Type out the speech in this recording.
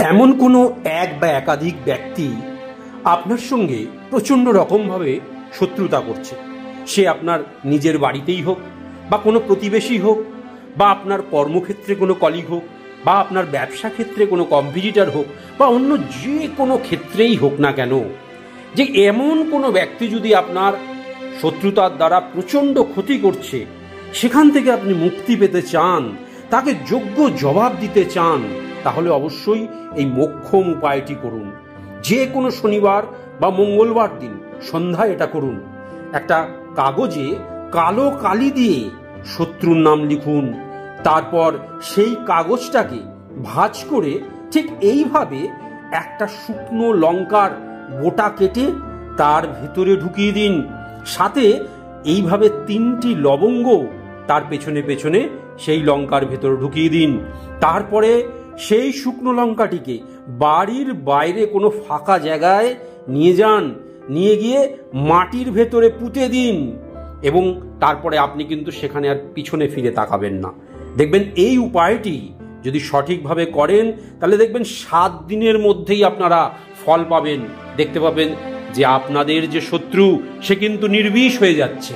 এমন কোনো এক বা একাধিক ব্যক্তি আপনার সঙ্গে প্রচণ্ড রকমভাবে শত্রুতা করছে। সে আপনার নিজের বাড়িতেই হোক, বা কোনো প্রতিবেশী হোক, বা আপনার কর্মক্ষেত্রে কোনো কলিগ হোক, বা আপনার ব্যবসা ক্ষেত্রে কোনো কম্পিটিটর হোক, বা অন্য যে কোনো ক্ষেত্রেই হোক না কেন, যে এমন কোনো ব্যক্তি যদি আপনার শত্রুতার দ্বারা প্রচণ্ড ক্ষতি করছে, সেখান থেকে আপনি মুক্তি পেতে চান, তাকে যোগ্য জবাব দিতে চান, তাহলে অবশ্যই এই মোক্ষম উপায়টি করুন। যে কোনো শনিবার বা মঙ্গলবার দিন সন্ধ্যায় এটা করুন। একটা কাগজে কালো কালি দিয়ে শত্রুর নাম লিখুন। তারপর সেই কাগজটাকে ভাঁজ করে ঠিক এইভাবে একটা শুকনো লঙ্কার বোটা কেটে তার ভেতরে ঢুকিয়ে দিন। সাথে এইভাবে 3টি লবঙ্গ তার পেছনে পেছনে সেই লঙ্কার ভেতরে ঢুকিয়ে দিন। তারপরে সেই শুকনো লঙ্কাটিকে বাড়ির বাইরে কোনো ফাঁকা জায়গায় নিয়ে যান, নিয়ে গিয়ে মাটির ভেতরে পুঁতে দিন, এবং তারপরে আপনি কিন্তু সেখানে আর পিছনে ফিরে তাকাবেন না। দেখবেন এই উপায়টি যদি সঠিকভাবে করেন, তাহলে দেখবেন 7 দিনের মধ্যেই আপনারা ফল পাবেন। দেখতে পাবেন যে আপনাদের যে শত্রু, সে কিন্তু নির্বিষ হয়ে যাচ্ছে।